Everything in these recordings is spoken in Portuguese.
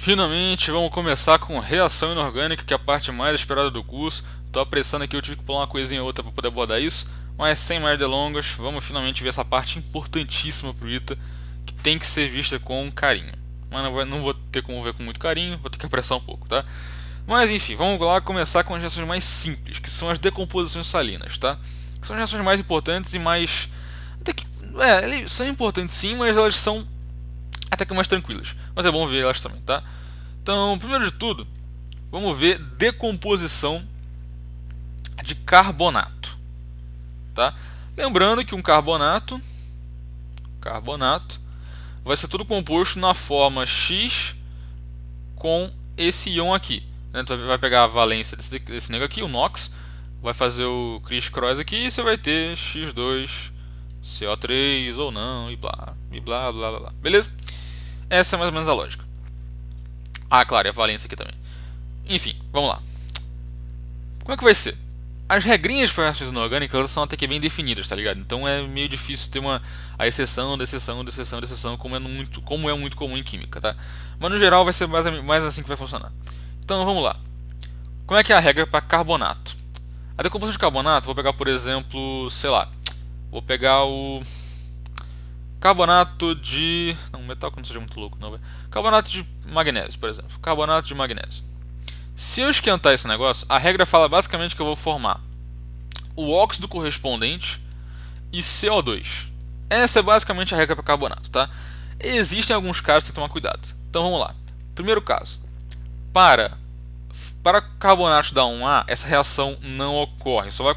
Finalmente vamos começar com reação inorgânica, que é a parte mais esperada do curso. Tô apressando aqui, eu tive que pular uma coisinha ou outra para poder abordar isso, mas sem mais delongas, vamos finalmente ver essa parte importantíssima pro ITA, que tem que ser vista com carinho. Mas não vou ter como ver com muito carinho, vou ter que apressar um pouco, tá? Mas enfim, vamos lá começar com as reações mais simples, que são as decomposições salinas, tá? Que são as reações mais importantes e mais... Até que, elas são importantes sim, mas elas são até que mais tranquilas. Mas é bom ver elas também, tá? Então, primeiro de tudo, vamos ver decomposição de carbonato, tá? Lembrando que um carbonato vai ser tudo composto na forma X com esse íon aqui, né? Então vai pegar a valência desse nego aqui, o NOx, vai fazer o criss-cross aqui e você vai ter X2 CO3 ou não e blá blá blá blá. Beleza? Essa é mais ou menos a lógica. Ah, claro, e a valência aqui também. Enfim, vamos lá. Como é que vai ser? As regrinhas para reações inorgânicas elas são até que bem definidas, tá ligado? Então é meio difícil ter a exceção da exceção da exceção da exceção, como é muito comum em química, tá? Mas no geral vai ser mais assim que vai funcionar. Então vamos lá. Como é que é a regra para carbonato? A decomposição de carbonato, vou pegar por exemplo, sei lá, vou pegar o carbonato de... Não, metal que não seja muito louco, não, véio. Carbonato de magnésio, por exemplo. Carbonato de magnésio. Se eu esquentar esse negócio, a regra fala basicamente que eu vou formar o óxido correspondente e CO2. Essa é basicamente a regra para carbonato, tá? Existem alguns casos que tem que tomar cuidado. Então vamos lá. Primeiro caso. Para carbonato da 1A, essa reação não ocorre. Só vai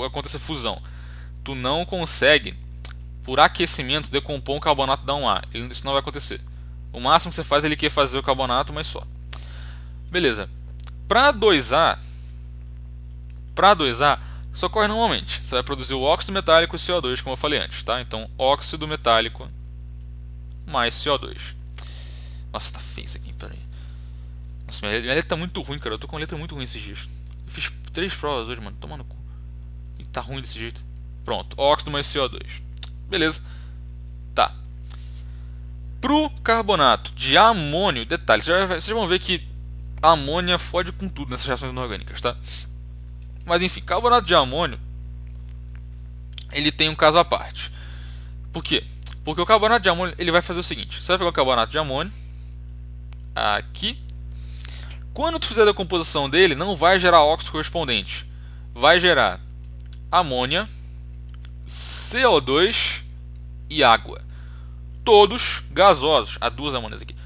acontecer fusão. Tu não consegue, por aquecimento, decompor um carbonato da 1A. Isso não vai acontecer. O máximo que você faz é ele quer fazer o carbonato, mas só. Beleza. Para 2A, isso ocorre normalmente. Você vai produzir o óxido metálico e CO2, como eu falei antes, tá? Então, óxido metálico mais CO2. Nossa, tá feio isso aqui, peraí. Nossa, minha letra tá muito ruim, cara. Eu tô com uma letra muito ruim esses dias. Eu fiz 3 provas hoje, mano. Toma no cu. E tá ruim desse jeito. Pronto, óxido mais CO2. Beleza. Tá. Pro carbonato de amônio, detalhe, vocês vão ver que a amônia fode com tudo nessas reações inorgânicas, tá? Mas enfim, carbonato de amônio ele tem um caso à parte. Por quê? Porque o carbonato de amônio ele vai fazer o seguinte: você vai pegar o carbonato de amônio aqui. Quando tu fizer a decomposição dele, não vai gerar óxido correspondente. Vai gerar amônia, CO2 e água. Todos gasosos. Há duas amônias aqui.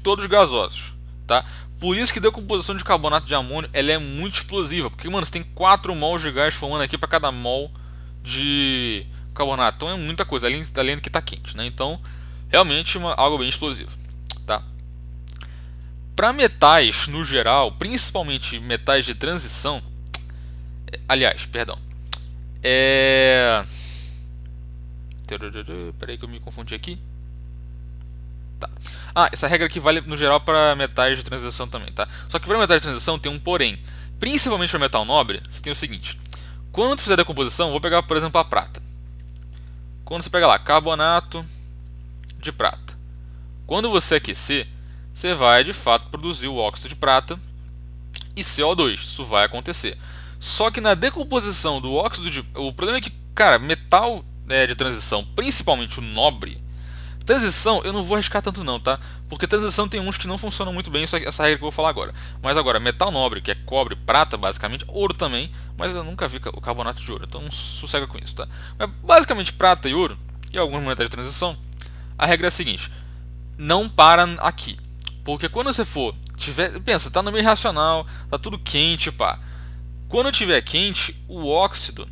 Todos gasosos, tá? Por isso que a decomposição de carbonato de amônio ela é muito explosiva, porque mano, você tem 4 mols de gás formando aqui para cada mol de carbonato. Então é muita coisa, além do que está quente, né? Então, realmente algo bem explosivo, tá? Para metais no geral, principalmente metais de transição, aliás, perdão, peraí que eu me confundi aqui. Tá. Ah, essa regra aqui vale no geral para metais de transição também, tá? Só que para metais de transição tem um porém. Principalmente para metal nobre, você tem o seguinte: quando você fizer a decomposição, vou pegar por exemplo a prata. Quando você pega lá carbonato de prata, quando você aquecer, você vai de fato produzir o óxido de prata e CO2. Isso vai acontecer. Só que na decomposição do óxido de... O problema é que, cara, metal de transição, principalmente o nobre, transição eu não vou arriscar tanto não, tá? Porque transição tem uns que não funcionam muito bem, essa regra que eu vou falar agora. Mas agora, metal nobre, que é cobre, prata basicamente, ouro também, mas eu nunca vi o carbonato de ouro, então sossega com isso, tá? Mas basicamente prata e ouro, e alguns metais de transição, a regra é a seguinte: não para aqui. Porque quando você pensa, tá no meio racional, tá tudo quente, pá. Quando tiver quente, o óxido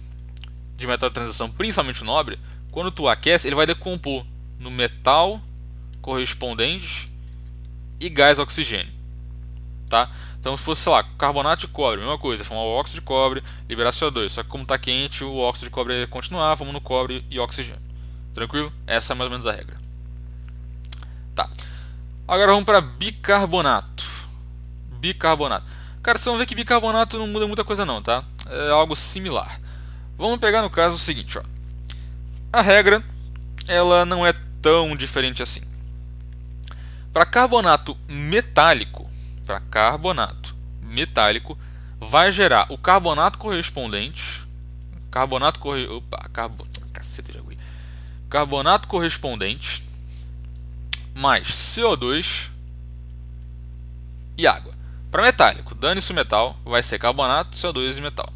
de metal de transição, principalmente o nobre, quando tu aquece, ele vai decompor no metal correspondente e gás oxigênio, tá? Então se fosse, sei lá, carbonato de cobre, mesma coisa, formar o óxido de cobre, liberar CO2, só que como está quente, o óxido de cobre ia continuar formando cobre e oxigênio. Tranquilo? Essa é mais ou menos a regra. Tá. Agora vamos para bicarbonato. Cara, vocês vão ver que bicarbonato não muda muita coisa não, tá? É algo similar. Vamos pegar no caso o seguinte, ó. A regra, ela não é tão diferente assim. Para carbonato metálico, vai gerar o carbonato correspondente, carbonato correspondente mais CO2 e água. Para metálico, dane-se o metal, vai ser carbonato, CO2 e metal.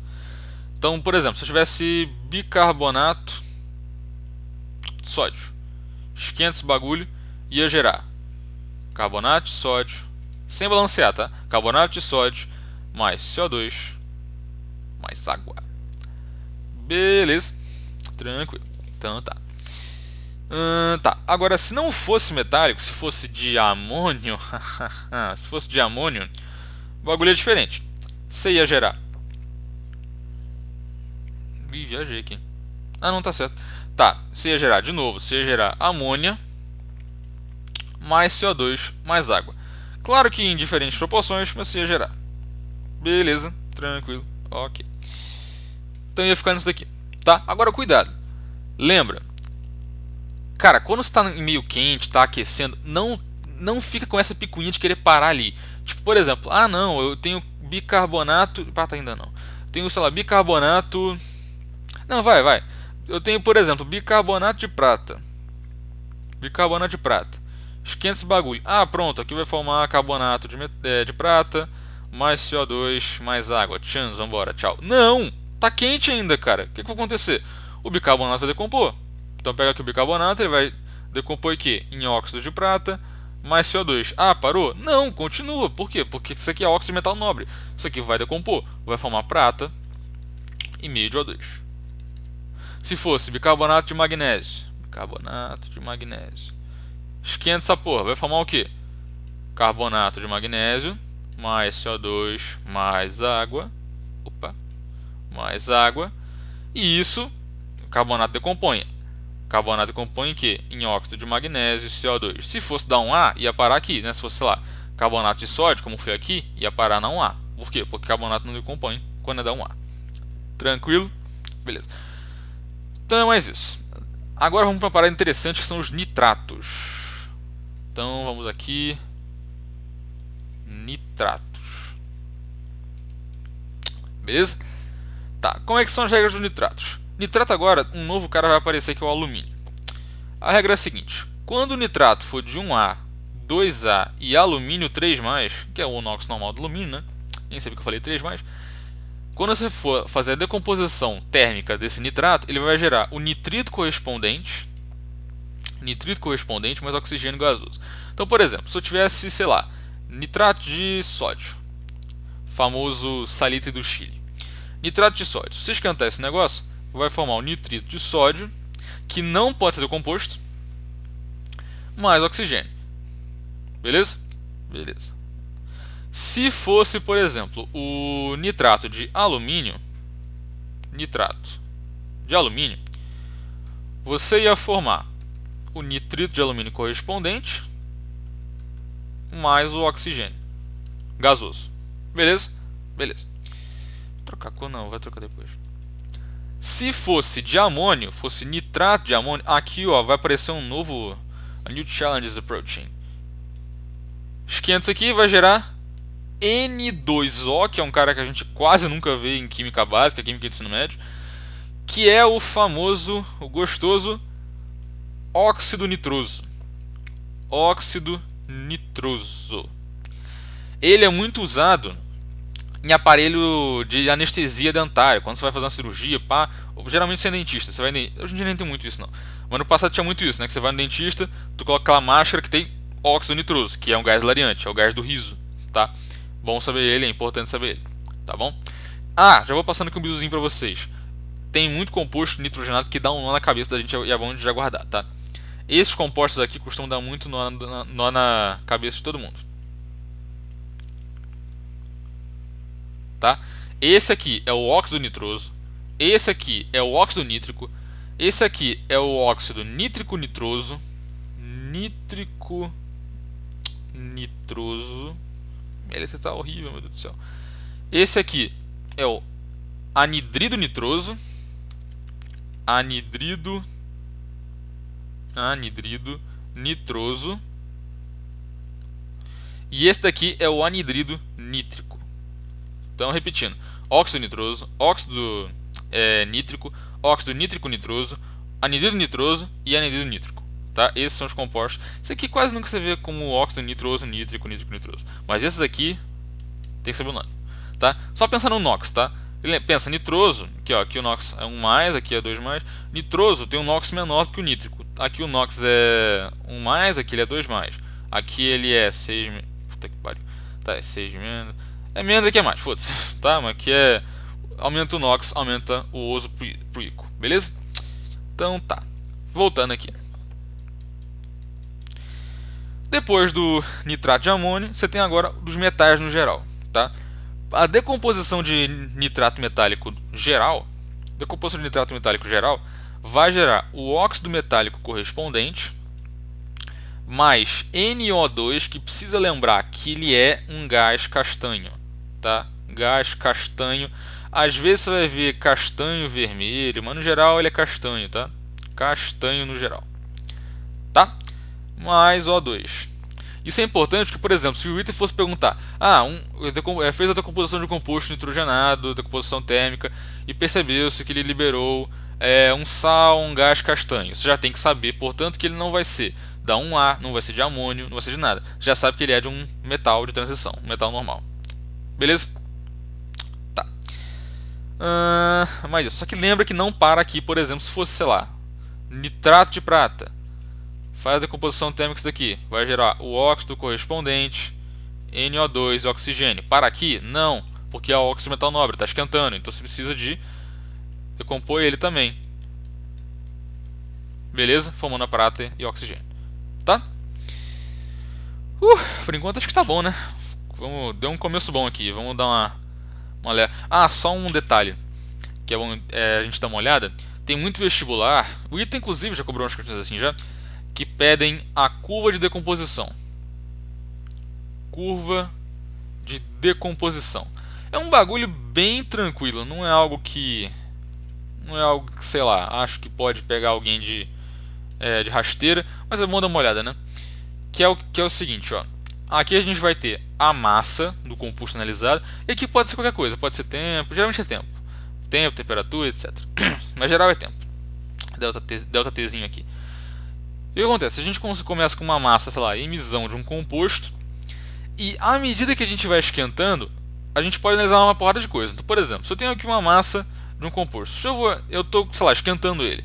Então, por exemplo, se eu tivesse bicarbonato de sódio, esquenta esse bagulho, ia gerar carbonato de sódio, sem balancear, tá? Carbonato de sódio mais CO2 mais água. Beleza, tranquilo. Então tá. Tá, agora se não fosse metálico, se fosse de amônio, se fosse de amônio, o bagulho é diferente. Você ia gerar. Ih, viajei aqui. Ah, não, tá certo. Tá, você ia gerar de novo, você ia gerar amônia mais CO2 mais água. Claro que em diferentes proporções, mas você ia gerar. Beleza, tranquilo, ok. Então ia ficar nisso daqui, tá? Agora cuidado. Lembra, cara, quando você está em meio quente, está aquecendo, não fica com essa picuinha de querer parar ali. Tipo, por exemplo, ah não, eu tenho bicarbonato. Tá, ainda não. Tenho, sei lá, bicarbonato. Não, vai. Eu tenho, por exemplo, bicarbonato de prata. Bicarbonato de prata. Esquenta esse bagulho. Ah, pronto, aqui vai formar carbonato de prata, mais CO2, mais água. Tchans, vambora, tchau. Não! Tá quente ainda, cara. O que vai acontecer? O bicarbonato vai decompor. Então pega aqui o bicarbonato, ele vai decompor aqui em óxido de prata, mais CO2. Ah, parou? Não, continua. Por quê? Porque isso aqui é óxido de metal nobre. Isso aqui vai decompor, vai formar prata e meio de O2. Se fosse bicarbonato de magnésio, esquenta essa porra, vai formar o quê? Carbonato de magnésio, mais CO2, mais água. Mais água. E isso, o carbonato decompõe. Carbonato decompõe em quê? Em óxido de magnésio e CO2. Se fosse dar um A, ia parar aqui, né? Se fosse, sei lá, carbonato de sódio, como foi aqui, ia parar na 1A. Por quê? Porque carbonato não decompõe quando é da 1A. Tranquilo? Beleza. Então é mais isso. Agora vamos para uma parada interessante que são os nitratos. Então vamos aqui. Nitratos. Beleza? Tá, como é que são as regras dos nitratos? Nitrato agora, um novo cara vai aparecer que é o alumínio. A regra é a seguinte: quando o nitrato for de 1A, 2A e alumínio 3+, que é o onóxido normal do alumínio, né? Nem sabia que eu falei 3+. Quando você for fazer a decomposição térmica desse nitrato, ele vai gerar o nitrito correspondente mais oxigênio gasoso. Então, por exemplo, se eu tivesse, sei lá, nitrato de sódio, famoso salitre do Chile. Nitrato de sódio. Se você esquentar esse negócio, vai formar o nitrito de sódio, que não pode ser decomposto, mais oxigênio. Beleza? Beleza. Se fosse, por exemplo, o nitrato de alumínio, você ia formar o nitrito de alumínio correspondente mais o oxigênio gasoso. Beleza? Beleza. Trocar cor não, vai trocar depois. Se fosse de amônio, fosse nitrato de amônio, aqui ó, vai aparecer um novo, a new challenge is approaching. Esquenta isso aqui, vai gerar N2O, que é um cara que a gente quase nunca vê em química básica, química de ensino médio, que é o famoso, o gostoso óxido nitroso. Óxido nitroso. Ele é muito usado em aparelho de anestesia dentária. Quando você vai fazer uma cirurgia, pá, geralmente você é dentista. Você vai hoje em dia nem tem muito isso não. Mas no passado tinha muito isso, né? Que você vai no dentista, tu coloca aquela máscara que tem óxido nitroso, que é um gás hilariante, é o gás do riso, tá? Bom saber ele, é importante saber ele, tá bom? Ah, já vou passando aqui um bizuzinho pra vocês. Tem muito composto nitrogenado que dá um nó na cabeça da gente e é bom de já guardar, tá? Esses compostos aqui costumam dar muito nó na cabeça de todo mundo. Tá? Esse aqui é o óxido nitroso. Esse aqui é o óxido nítrico. Esse aqui é o óxido nítrico nitroso. Nítrico nitroso. Ele tá horrível, meu Deus do céu. Esse aqui é o anidrido nitroso. Anidrido nitroso. E esse daqui é o anidrido nítrico. Então, repetindo: óxido nitroso, óxido nítrico, óxido nítrico nitroso, anidrido nitroso e anidrido nítrico. Tá? Esses são os compostos. Isso aqui quase nunca você vê como óxido nitroso, nítrico, nítrico nitroso. Mas esses aqui tem que saber o nome. Tá? Só pensar no NOx, tá? Pensa, nitroso, aqui, ó, aqui o NOx é 1+, aqui é 2+. Nitroso tem um NOx menor do que o nítrico. Aqui o NOx é 1+, aqui ele é 2+. Aqui ele é 6. Puta que pariu. Tá, é 6 menos. É menos, aqui é mais, foda-se. Tá, mas aqui é. Aumenta o NOx, aumenta o uso pro ICO. Beleza? Então tá. Voltando aqui. Depois do nitrato de amônio, você tem agora dos metais no geral. Tá? A decomposição de nitrato metálico geral, vai gerar o óxido metálico correspondente mais NO2, que precisa lembrar que ele é um gás castanho, tá? Gás castanho. Às vezes você vai ver castanho vermelho, mas no geral ele é castanho, tá? Castanho no geral, tá? Mais O2. Isso é importante porque, por exemplo, se o item fosse perguntar, fez a decomposição de um composto nitrogenado, decomposição térmica, e percebeu-se que ele liberou um sal, um gás castanho. Você já tem que saber, portanto, que ele não vai ser da 1A, não vai ser de amônio, não vai ser de nada. Você já sabe que ele é de um metal de transição, um metal normal. Beleza? Tá. Mas isso. Só que lembra que não para aqui, por exemplo, se fosse, sei lá, nitrato de prata. Faz a decomposição térmica isso daqui. Vai gerar o óxido correspondente, NO2 e oxigênio. Para aqui? Não, porque é o óxido de metal nobre, está esquentando. Então você precisa de decompor ele também. Beleza? Formando a prata e oxigênio. Tá? Por enquanto acho que tá bom, né? Deu um começo bom aqui. Vamos dar uma olhada. Só um detalhe que é bom a gente dar uma olhada. Tem muito vestibular. O item, inclusive, já cobrou umas questões assim já. Que pedem a curva de decomposição. Curva de decomposição. É um bagulho bem tranquilo. Não é algo que, sei lá, acho que pode pegar alguém de rasteira. Mas é bom dar uma olhada, né? Que é o seguinte, ó. Aqui a gente vai ter a massa do composto analisado. E aqui pode ser qualquer coisa. Pode ser tempo. Geralmente é tempo. Tempo, temperatura, etc. Mas geral é tempo. Delta Tzinho aqui. E o que acontece? Se a gente começa com uma massa, sei lá, emissão de um composto, e à medida que a gente vai esquentando, a gente pode analisar uma porrada de coisas. Então, por exemplo, se eu tenho aqui uma massa de um composto, se eu estou, sei lá, esquentando ele.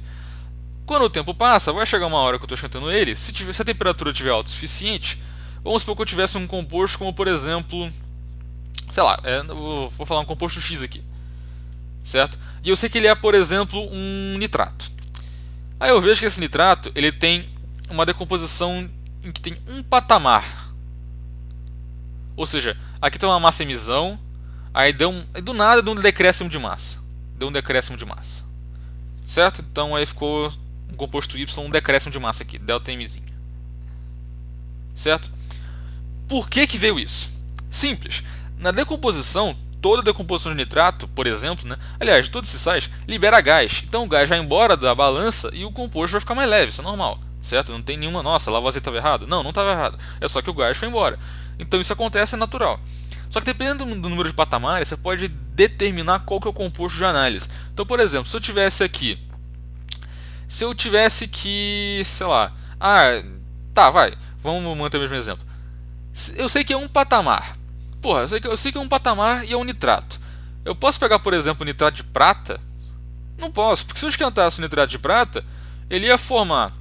Quando o tempo passa, vai chegar uma hora que eu estou esquentando ele, se a temperatura estiver alta o suficiente, vamos supor que eu tivesse um composto como, por exemplo, sei lá, vou falar um composto X aqui, certo? E eu sei que ele é, por exemplo, um nitrato. Aí eu vejo que esse nitrato ele tem uma decomposição em que tem um patamar. Ou seja, aqui tem uma massa emissão, aí do nada deu um decréscimo de massa. Certo? Então aí ficou um composto Y, um decréscimo de massa aqui, ΔMzinho. Certo? Por que veio isso? Simples. Na decomposição, toda decomposição de nitrato, por exemplo, né? Aliás, todos esses sais, libera gás. Então o gás vai embora da balança e o composto vai ficar mais leve, isso é normal. Certo? Não tem nenhuma, nossa, Lavoisier estava errado. Não estava errado. É só que o gás foi embora. Então isso acontece, é natural. Só que dependendo do número de patamares, você pode determinar qual que é o composto de análise. Então, por exemplo, se eu tivesse que, sei lá, vamos manter o mesmo exemplo. Eu sei que é um patamar. Porra, eu sei que é um patamar e é um nitrato. Eu posso pegar, por exemplo, o nitrato de prata? Não posso, porque se eu esquentasse o nitrato de prata, ele ia formar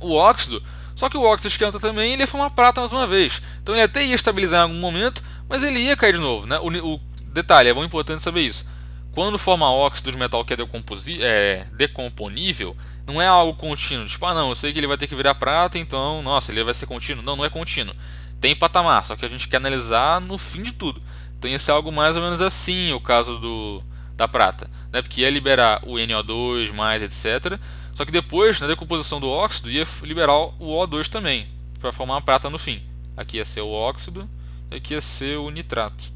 o óxido, só que o óxido esquenta também e ele ia formar prata mais uma vez. Então ele até ia estabilizar em algum momento, mas ele ia cair de novo, né? O detalhe, é muito importante saber isso. Quando forma óxido de metal que é decomponível, não é algo contínuo. Tipo, não, eu sei que ele vai ter que virar prata, então, nossa, ele vai ser contínuo. Não, não é contínuo. Tem patamar, só que a gente quer analisar no fim de tudo. Então ia ser algo mais ou menos assim o caso da prata, né? Porque ia liberar o NO2, etc. Só que depois, na decomposição do óxido, ia liberar o O2 também, para formar a prata no fim. Aqui ia ser o óxido, e aqui ia ser o nitrato.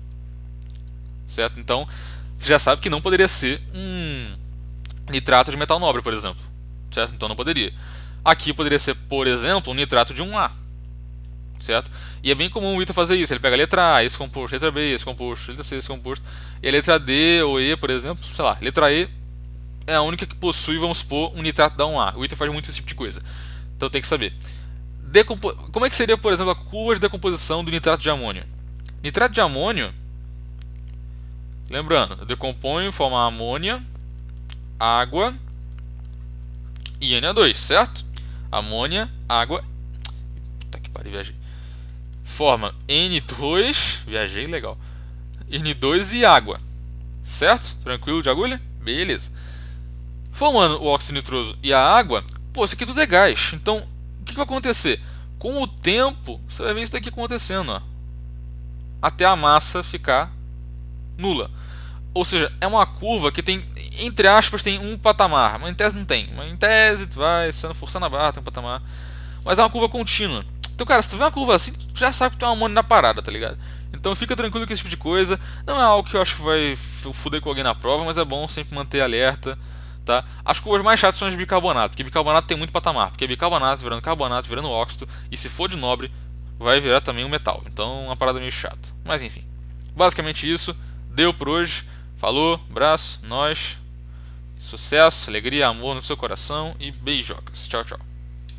Certo? Então, você já sabe que não poderia ser um nitrato de metal nobre, por exemplo. Certo? Então não poderia. Aqui poderia ser, por exemplo, um nitrato de 1A. certo? E é bem comum o ITA fazer isso. Ele pega a letra A, esse composto, letra B, esse composto, letra C, esse composto, e a letra D ou E, por exemplo, sei lá, letra E é a única que possui, vamos supor, um nitrato da 1A. O ITA faz muito esse tipo de coisa. Então tem que saber. Como é que seria, por exemplo, a curva de decomposição do nitrato de amônio? Nitrato de amônio, lembrando, eu decomponho em forma amônia, água e Na2, certo? Amônia, água. Puta que pariu, viajei. Forma N2, viajei legal. N2 e água, certo? Tranquilo de agulha? Beleza. Formando o óxido nitroso e a água, pô, isso aqui tudo é gás. Então, o que vai acontecer? Com o tempo, você vai ver isso daqui acontecendo, ó, até a massa ficar nula. Ou seja, é uma curva que tem, entre aspas, tem um patamar. Mas em tese não tem. Mas em tese, tu vai sendo forçando a barra, tem um patamar. Mas é uma curva contínua. Então, cara, se tu vê uma curva assim, tu já sabe que tem um amônio na parada, tá ligado? Então fica tranquilo com esse tipo de coisa. Não é algo que eu acho que vai fuder com alguém na prova, mas é bom sempre manter alerta, tá? As curvas mais chatas são as de bicarbonato, porque bicarbonato tem muito patamar. Porque é bicarbonato, virando óxido, e se for de nobre, vai virar também um metal. Então é uma parada meio chata. Mas enfim, basicamente isso. Deu por hoje. Falou, abraço, nós. Sucesso, alegria, amor no seu coração e beijocas. Tchau, tchau.